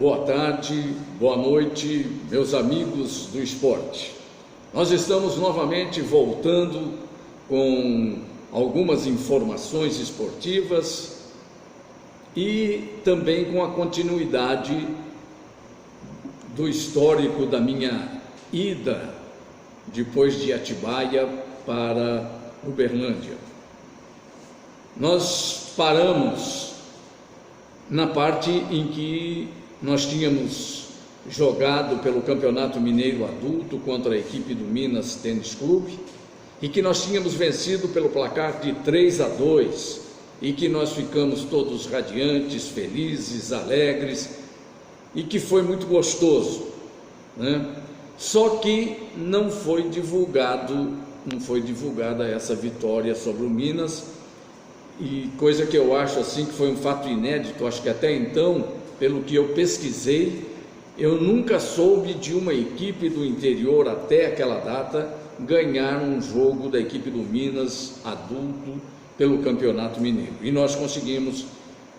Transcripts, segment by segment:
boa tarde, boa noite, meus amigos do esporte. Nós estamos novamente voltando com algumas informações esportivas e também com a continuidade do histórico da minha ida depois de Atibaia para Uberlândia. Nós paramos na parte em que nós tínhamos jogado pelo Campeonato Mineiro Adulto contra a equipe do Minas Tênis Clube e que nós tínhamos vencido pelo placar de 3-2 e que nós ficamos todos radiantes, felizes, alegres e que foi muito gostoso, né? Só que não foi divulgada essa vitória sobre o Minas, e coisa que eu acho assim que foi um fato inédito. Acho que até então, pelo que eu pesquisei, eu nunca soube de uma equipe do interior até aquela data ganhar um jogo da equipe do Minas adulto pelo Campeonato Mineiro, e nós conseguimos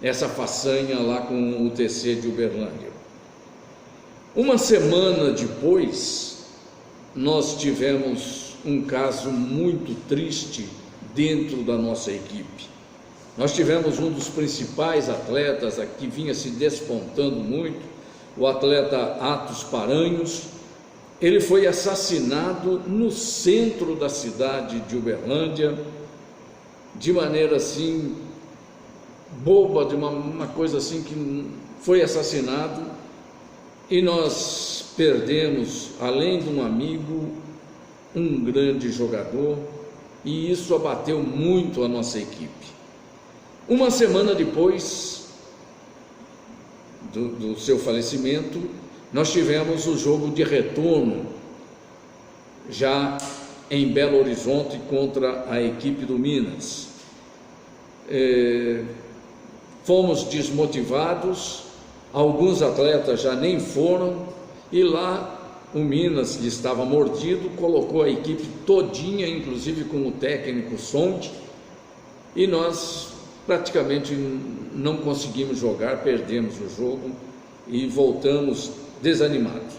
essa façanha lá com o TC de Uberlândia. Uma semana depois, nós tivemos um caso muito triste dentro da nossa equipe. Nós tivemos um dos principais atletas que vinha se despontando muito, o atleta Atos Paranhos. Ele foi assassinado no centro da cidade de Uberlândia, de maneira assim, boba, de uma coisa assim, que foi assassinado. E nós perdemos, além de um amigo, um grande jogador, e isso abateu muito a nossa equipe. Uma semana depois do seu falecimento, nós tivemos o jogo de retorno, já em Belo Horizonte, contra a equipe do Minas. Fomos desmotivados, alguns atletas já nem foram, e lá o Minas, que estava mordido, colocou a equipe todinha, inclusive com o técnico Sonde, e nós praticamente não conseguimos jogar, perdemos o jogo e voltamos desanimados.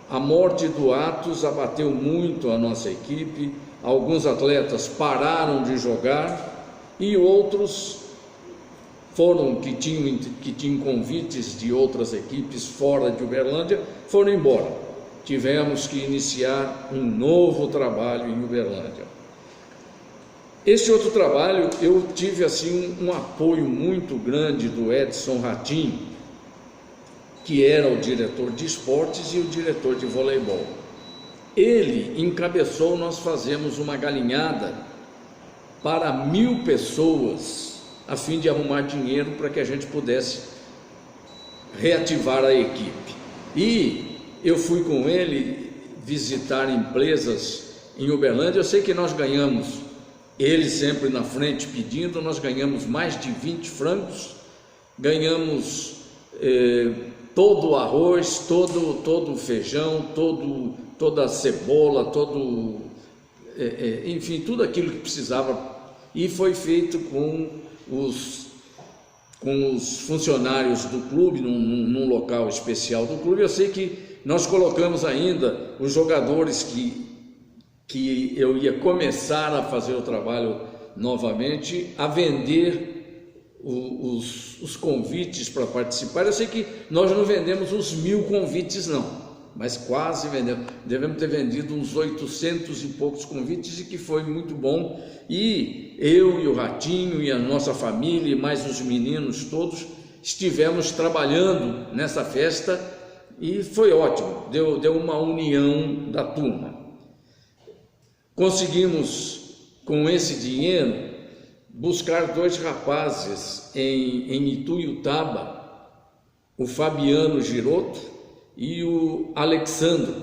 A morte do Atos abateu muito a nossa equipe, alguns atletas pararam de jogar e outros que tinham convites de outras equipes fora de Uberlândia, foram embora. Tivemos que iniciar um novo trabalho em Uberlândia. Esse outro trabalho, eu tive assim um apoio muito grande do Edson Ratinho, que era o diretor de esportes e o diretor de voleibol. Ele encabeçou, nós fazemos uma galinhada para 1.000 pessoas, a fim de arrumar dinheiro para que a gente pudesse reativar a equipe. E eu fui com ele visitar empresas em Uberlândia. Eu sei que nós ganhamos, ele sempre na frente pedindo, nós ganhamos mais de 20 francos, ganhamos todo o arroz, todo o feijão, toda a cebola, enfim, tudo aquilo que precisava, e foi feito com os funcionários do clube, num local especial do clube. Eu sei que nós colocamos ainda os jogadores que eu ia começar a fazer o trabalho novamente, a vender os convites para participar. Eu sei que nós não vendemos os 1.000 convites não, mas quase vendemos. Devemos ter vendido uns 800 e poucos convites, e que foi muito bom. E eu e o Ratinho e a nossa família e mais os meninos todos estivemos trabalhando nessa festa, e foi ótimo, deu uma união da turma. Conseguimos, com esse dinheiro, buscar 2 rapazes em Ituiutaba, o Fabiano Giroto e o Alexandro.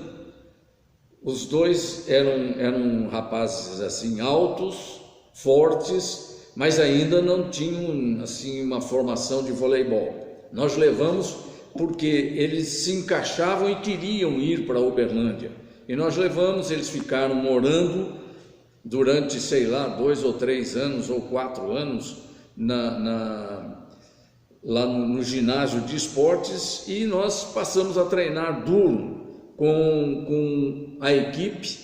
Os dois eram rapazes assim altos, fortes, mas ainda não tinham assim uma formação de voleibol. Nós levamos porque eles se encaixavam e queriam ir para Uberlândia. E nós levamos, eles ficaram morando durante, sei lá, 2 ou 3 anos ou 4 anos lá no ginásio de esportes, e nós passamos a treinar duro com a equipe,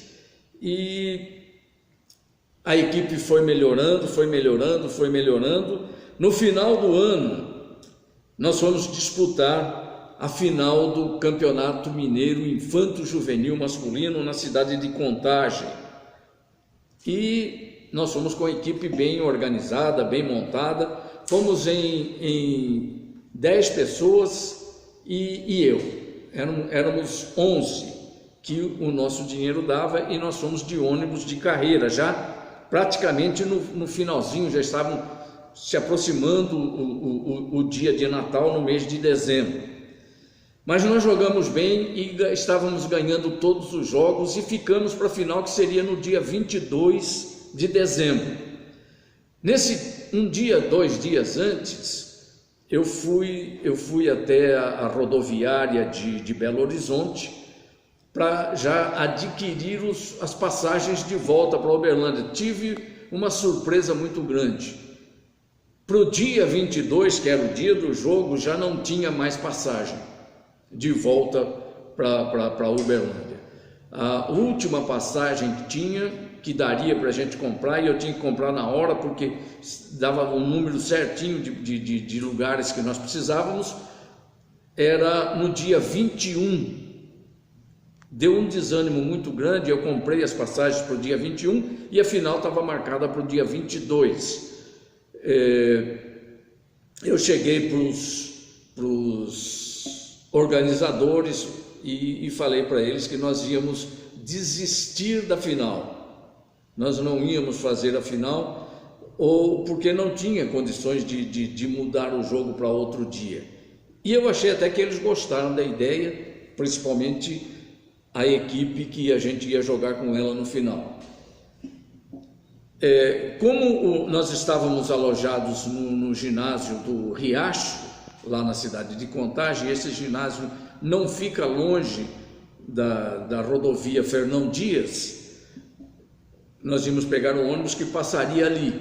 e a equipe foi melhorando, foi melhorando, foi melhorando. No final do ano, nós fomos disputar a final do Campeonato Mineiro Infanto-Juvenil Masculino na cidade de Contagem. E nós fomos com a equipe bem organizada, bem montada. Fomos em 10 pessoas e eu. Éramos 11 que o nosso dinheiro dava, e nós fomos de ônibus de carreira, já praticamente no finalzinho, já estavam se aproximando o dia de Natal, no mês de dezembro. Mas nós jogamos bem e estávamos ganhando todos os jogos, e ficamos para a final, que seria no dia 22 de dezembro. Nesse 2 dias antes, eu fui até a rodoviária de Belo Horizonte para já adquirir as passagens de volta para Uberlândia. Tive uma surpresa muito grande. Para o dia 22, que era o dia do jogo, já não tinha mais passagem de volta para Uberlândia. A última passagem que daria para a gente comprar, e eu tinha que comprar na hora, porque dava um número certinho de lugares que nós precisávamos, era no dia 21. Deu um desânimo muito grande. Eu comprei as passagens para o dia 21 e a final estava marcada para o dia 22. Eu cheguei para os organizadores e falei para eles que nós íamos desistir da final. Nós não íamos fazer a final, ou porque não tinha condições de mudar o jogo para outro dia. E eu achei até que eles gostaram da ideia, principalmente a equipe que a gente ia jogar com ela no final. Como nós estávamos alojados no ginásio do Riacho, lá na cidade de Contagem, esse ginásio não fica longe da rodovia Fernão Dias, nós íamos pegar um ônibus que passaria ali,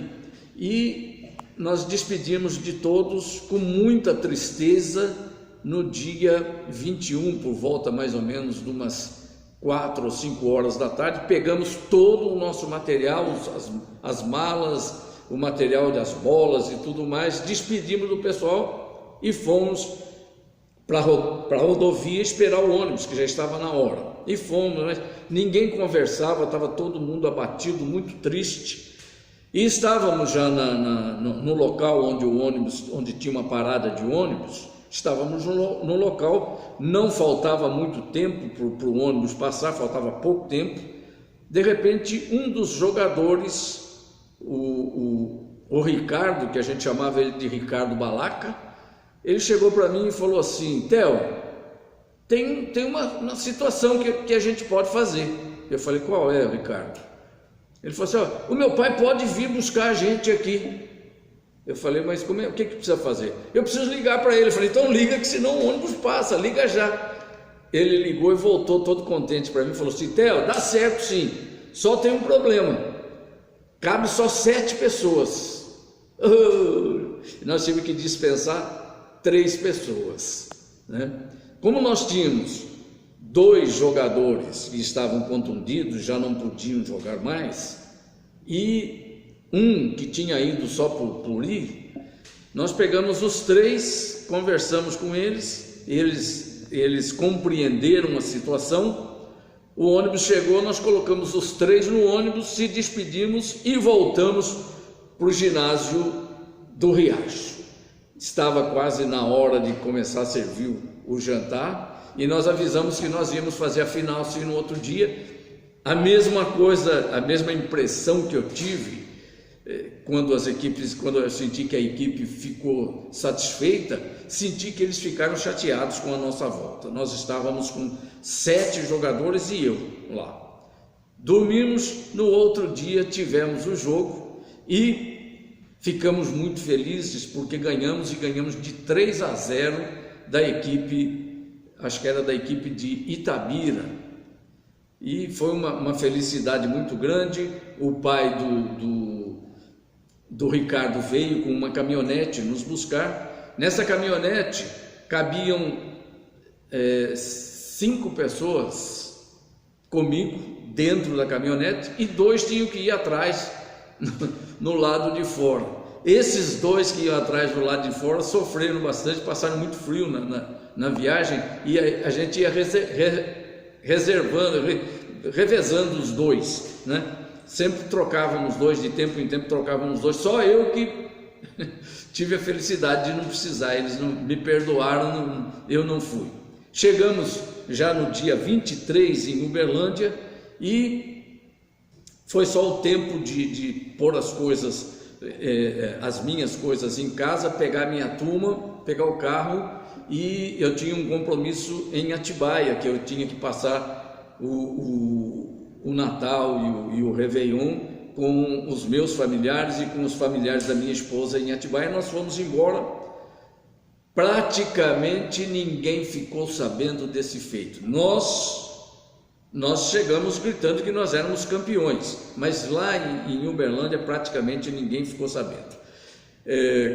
e nós despedimos de todos com muita tristeza no dia 21, por volta mais ou menos de umas 4 ou 5 horas da tarde. Pegamos todo o nosso material, as malas, o material das bolas e tudo mais, despedimos do pessoal e fomos para a rodovia esperar o ônibus, que já estava na hora. E fomos, mas ninguém conversava, estava todo mundo abatido, muito triste. E estávamos já no local onde tinha uma parada de ônibus. Estávamos no local, não faltava muito tempo para o ônibus passar, faltava pouco tempo. De repente, um dos jogadores, o Ricardo, que a gente chamava ele de Ricardo Balaca, ele chegou para mim e falou assim: Theo, tem uma situação que a gente pode fazer. Eu falei: qual é, Ricardo? Ele falou assim: ó, o meu pai pode vir buscar a gente aqui. Eu falei: mas o que precisa fazer? Eu preciso ligar para ele. Eu falei: então liga, que senão o ônibus passa, liga já. Ele ligou e voltou todo contente para mim e falou assim: Theo, dá certo sim, só tem um problema, cabe só 7 pessoas. Nós tivemos que dispensar 3 pessoas, né? Como nós tínhamos 2 jogadores que estavam contundidos, já não podiam jogar mais, e um que tinha ido só por ir, nós pegamos os 3, conversamos com eles, eles compreenderam a situação. O ônibus chegou, nós colocamos os 3 no ônibus, se despedimos e voltamos para o ginásio do Riacho. Estava quase na hora de começar a servir o jantar, e nós avisamos que nós íamos fazer a final sim no outro dia. A mesma coisa, a mesma impressão que eu tive quando eu senti que a equipe ficou satisfeita, senti que eles ficaram chateados com a nossa volta. Nós estávamos com 7 jogadores e eu lá. Dormimos, no outro dia tivemos o jogo e ficamos muito felizes porque ganhamos, e ganhamos de 3-0 da equipe, acho que era da equipe de Itabira. E foi uma felicidade muito grande. O pai do Ricardo veio com uma caminhonete nos buscar, Nessa caminhonete cabiam 5 pessoas comigo dentro da caminhonete e 2 tinham que ir atrás no lado de fora. Esses 2 que iam atrás do lado de fora sofreram bastante, passaram muito frio na viagem, e a gente ia revezando os 2, né? Sempre trocávamos 2, de tempo em tempo trocávamos 2, só eu que tive a felicidade de não precisar, eles não me perdoaram, eu não fui. Chegamos já no dia 23 em Uberlândia e foi só o tempo de pôr as coisas, as minhas coisas em casa, pegar minha turma, pegar o carro, e eu tinha um compromisso em Atibaia, que eu tinha que passar o Natal e o Réveillon com os meus familiares e com os familiares da minha esposa em Atibaia. Nós fomos embora, praticamente ninguém ficou sabendo desse feito. Nós chegamos gritando que nós éramos campeões, mas lá em Uberlândia praticamente ninguém ficou sabendo.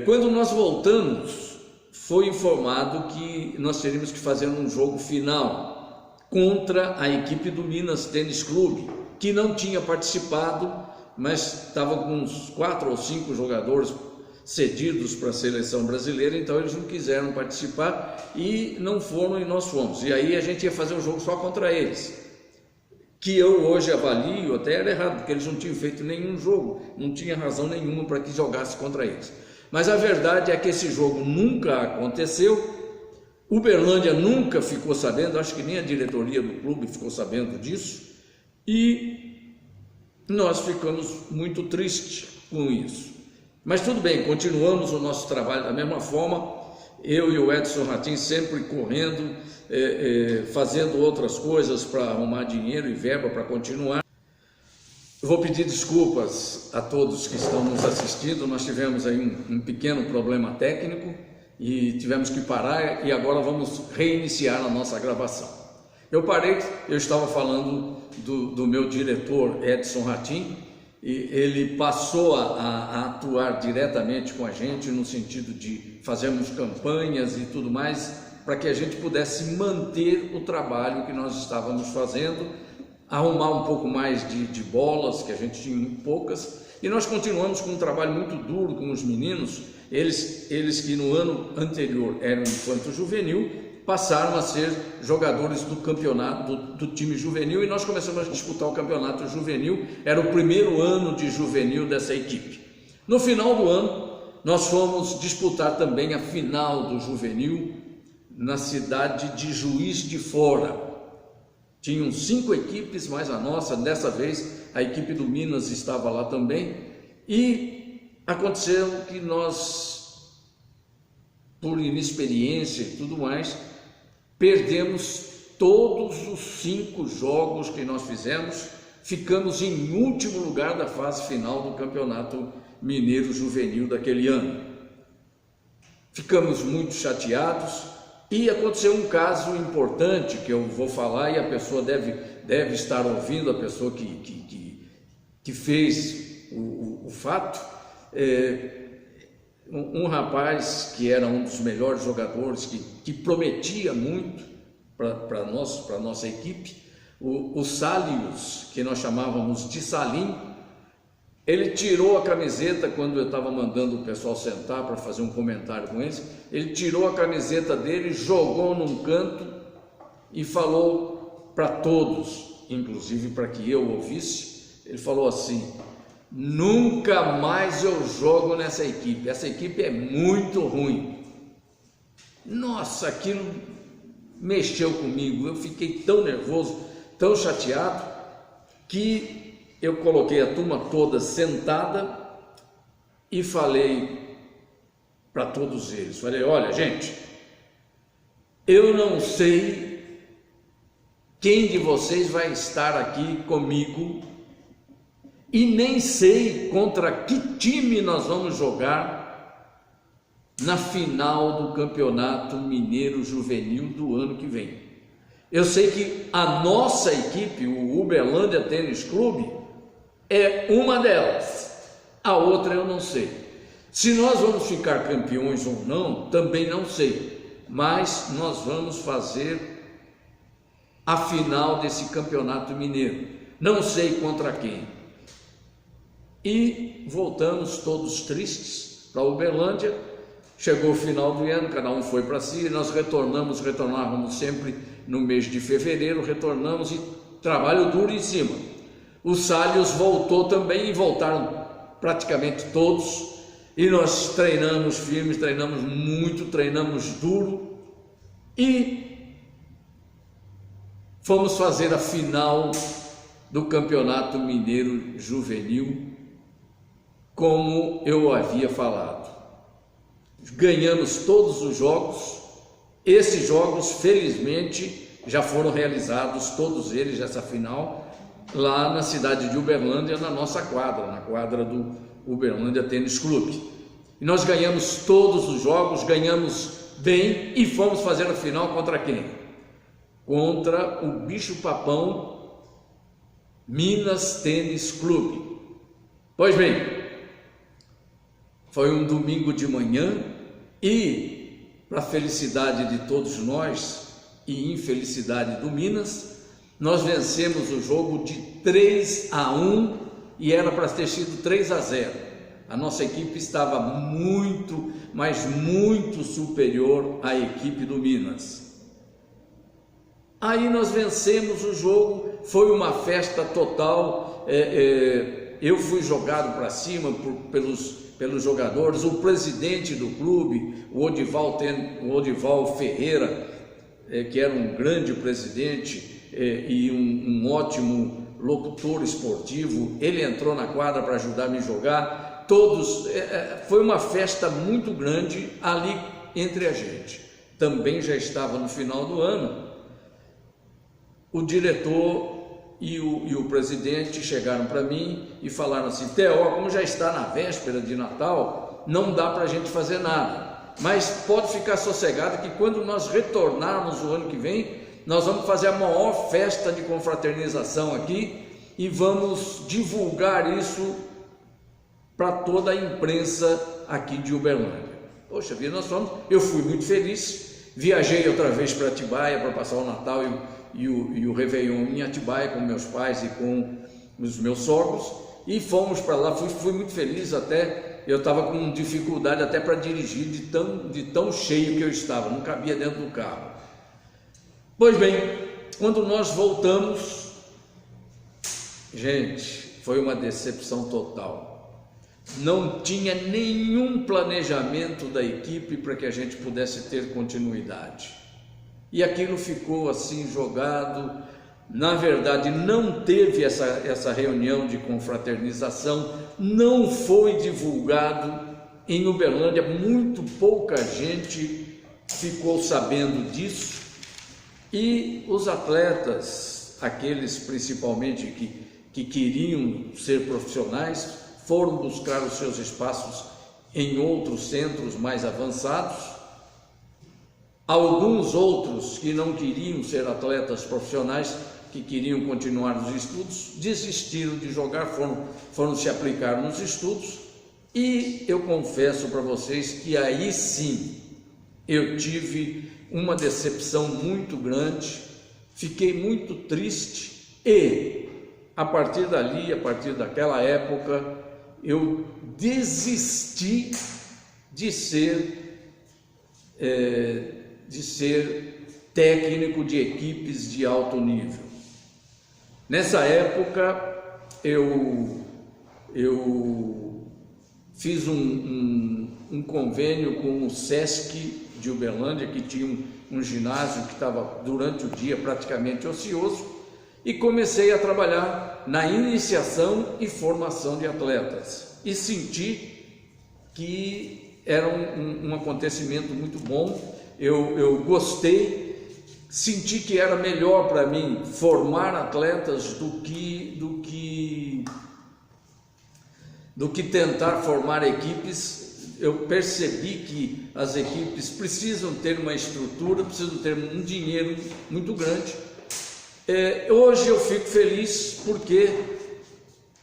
Quando nós voltamos, foi informado que nós teríamos que fazer um jogo final contra a equipe do Minas Tênis Clube, que não tinha participado, mas estava com uns 4 ou 5 jogadores cedidos para a seleção brasileira, então eles não quiseram participar e não foram, e nós fomos. E aí a gente ia fazer um jogo só contra eles, que eu hoje avalio até era errado, porque eles não tinham feito nenhum jogo, não tinha razão nenhuma para que jogasse contra eles. Mas a verdade é que esse jogo nunca aconteceu. Uberlândia nunca ficou sabendo, acho que nem a diretoria do clube ficou sabendo disso, e nós ficamos muito tristes com isso. Mas tudo bem, continuamos o nosso trabalho da mesma forma, eu e o Edson Ratim sempre correndo, fazendo outras coisas para arrumar dinheiro e verba para continuar. Eu vou pedir desculpas a todos que estão nos assistindo, nós tivemos aí um pequeno problema técnico, e tivemos que parar, e agora vamos reiniciar a nossa gravação. Eu parei, eu estava falando do meu diretor Edson Ratim, e ele passou a atuar diretamente com a gente no sentido de fazermos campanhas e tudo mais, para que a gente pudesse manter o trabalho que nós estávamos fazendo, arrumar um pouco mais de bolas, que a gente tinha muito poucas, e nós continuamos com um trabalho muito duro com os meninos. Eles que no ano anterior eram infanto-juvenil, passaram a ser jogadores do campeonato, do time juvenil, e nós começamos a disputar o campeonato juvenil. Era o primeiro ano de juvenil dessa equipe. No final do ano, nós fomos disputar também a final do juvenil na cidade de Juiz de Fora. Tinham 5 equipes, mais a nossa, dessa vez a equipe do Minas estava lá também, e aconteceu que nós, por inexperiência e tudo mais, perdemos todos os 5 jogos que nós fizemos, ficamos em último lugar da fase final do Campeonato Mineiro Juvenil daquele ano. Ficamos muito chateados, e aconteceu um caso importante que eu vou falar, e a pessoa deve estar ouvindo, a pessoa que fez o fato. Um rapaz que era um dos melhores jogadores, que prometia muito para a nossa equipe, o Sálios, que nós chamávamos de Salim, ele tirou a camiseta quando eu estava mandando o pessoal sentar para fazer um comentário com eles. Ele tirou a camiseta dele, jogou num canto e falou para todos, inclusive para que eu ouvisse, ele falou assim: nunca mais eu jogo nessa equipe, essa equipe é muito ruim. Nossa, aquilo mexeu comigo, eu fiquei tão nervoso, tão chateado, que eu coloquei a turma toda sentada e falei para todos eles, falei: olha gente, eu não sei quem de vocês vai estar aqui comigo, e nem sei contra que time nós vamos jogar na final do Campeonato Mineiro Juvenil do ano que vem. Eu sei que a nossa equipe, o Uberlândia Tênis Clube, é uma delas, a outra eu não sei. Se nós vamos ficar campeões ou não, também não sei, mas nós vamos fazer a final desse campeonato mineiro, não sei contra quem. E voltamos todos tristes para Uberlândia. Chegou o final do ano, cada um foi para si, nós retornávamos sempre no mês de fevereiro, retornamos e trabalho duro em cima. O Salles voltou também e voltaram praticamente todos, e nós treinamos firmes, treinamos muito, treinamos duro e fomos fazer a final do Campeonato Mineiro Juvenil, como eu havia falado. Ganhamos todos os jogos. Esses jogos, felizmente, já foram realizados, todos eles, essa final, lá na cidade de Uberlândia, na nossa quadra, na quadra do Uberlândia Tênis Clube. E nós ganhamos todos os jogos, ganhamos bem e fomos fazer a final contra quem? Contra o Bicho-Papão Minas Tênis Clube. Pois bem, foi um domingo de manhã e, para felicidade de todos nós e infelicidade do Minas, nós vencemos o jogo de 3-1 e era para ter sido 3-0. A nossa equipe estava muito, mas muito superior à equipe do Minas. Aí nós vencemos o jogo, foi uma festa total. Eu fui jogado para cima pelos jogadores, o presidente do clube, o Odival Ferreira, que era um grande presidente e um ótimo locutor esportivo, ele entrou na quadra para ajudar a me jogar. Todos, foi uma festa muito grande ali entre a gente. Também já estava no final do ano, o diretor e o presidente chegaram para mim e falaram assim: Theo, como já está na véspera de Natal, não dá para a gente fazer nada, mas pode ficar sossegado que quando nós retornarmos o ano que vem, nós vamos fazer a maior festa de confraternização aqui e vamos divulgar isso para toda a imprensa aqui de Uberlândia. Poxa vida, eu fui muito feliz, viajei outra vez para Atibaia para passar o Natal e o Réveillon em Atibaia com meus pais e com os meus sogros, e fomos para lá. Fui muito feliz, até eu estava com dificuldade até para dirigir de tão cheio que eu estava, não cabia dentro do carro. Pois bem, quando nós voltamos, gente, foi uma decepção total. Não tinha nenhum planejamento da equipe para que a gente pudesse ter continuidade. E aquilo ficou assim jogado. Na verdade, não teve essa reunião de confraternização, não foi divulgado em Uberlândia, muito pouca gente ficou sabendo disso. E os atletas, aqueles principalmente que queriam ser profissionais, foram buscar os seus espaços em outros centros mais avançados. Alguns outros que não queriam ser atletas profissionais, que queriam continuar nos estudos, desistiram de jogar, foram se aplicar nos estudos. E eu confesso para vocês que aí sim eu tive uma decepção muito grande, fiquei muito triste e a partir dali, a partir daquela época, eu desisti de ser técnico de equipes de alto nível. Nessa época eu fiz um convênio com o SESC de Uberlândia, que tinha um ginásio que estava durante o dia praticamente ocioso, e comecei a trabalhar na iniciação e formação de atletas, e senti que era um acontecimento muito bom. Eu gostei, senti que era melhor para mim formar atletas do que tentar formar equipes. Eu percebi que as equipes precisam ter uma estrutura, precisam ter um dinheiro muito grande. Hoje eu fico feliz porque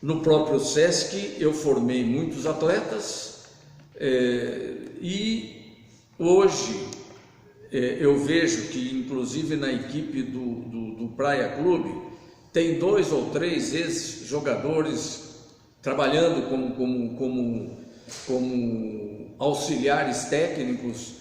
no próprio SESC eu formei muitos atletas, E hoje eu vejo que, inclusive na equipe do Praia Clube, tem 2 ou 3 ex-jogadores trabalhando como auxiliares técnicos,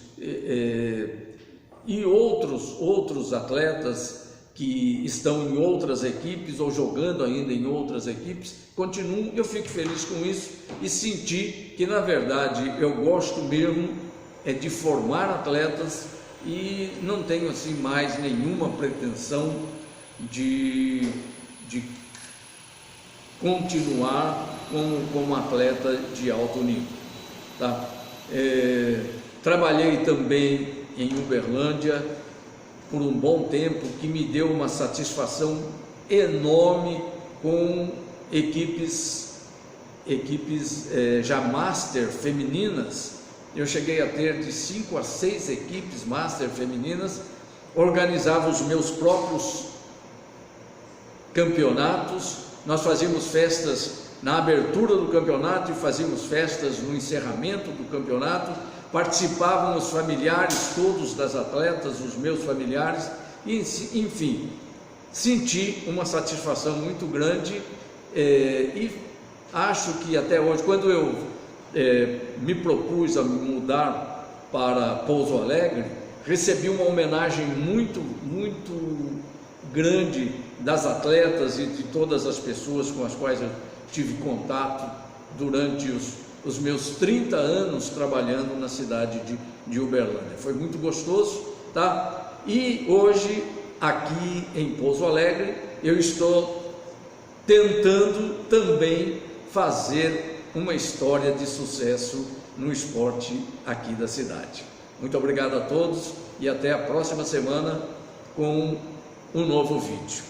e outros atletas que estão em outras equipes ou jogando ainda em outras equipes, continuam. Eu fico feliz com isso e senti que, na verdade, eu gosto mesmo de formar atletas e não tenho assim mais nenhuma pretensão de continuar como atleta de alto nível, tá? Trabalhei também em Uberlândia por um bom tempo, que me deu uma satisfação enorme com equipes já master femininas. Eu cheguei a ter de 5 a 6 equipes master femininas, organizava os meus próprios campeonatos. Nós fazíamos festas na abertura do campeonato e fazíamos festas no encerramento do campeonato. Participavam os familiares todos das atletas, os meus familiares, e, enfim, senti uma satisfação muito grande, e acho que até hoje, quando eu me propus a me mudar para Pouso Alegre, recebi uma homenagem muito grande das atletas e de todas as pessoas com as quais eu tive contato durante os meus 30 anos trabalhando na cidade de Uberlândia. Foi muito gostoso, tá? E hoje, aqui em Pouso Alegre, eu estou tentando também fazer uma história de sucesso no esporte aqui da cidade. Muito obrigado a todos e até a próxima semana com um novo vídeo.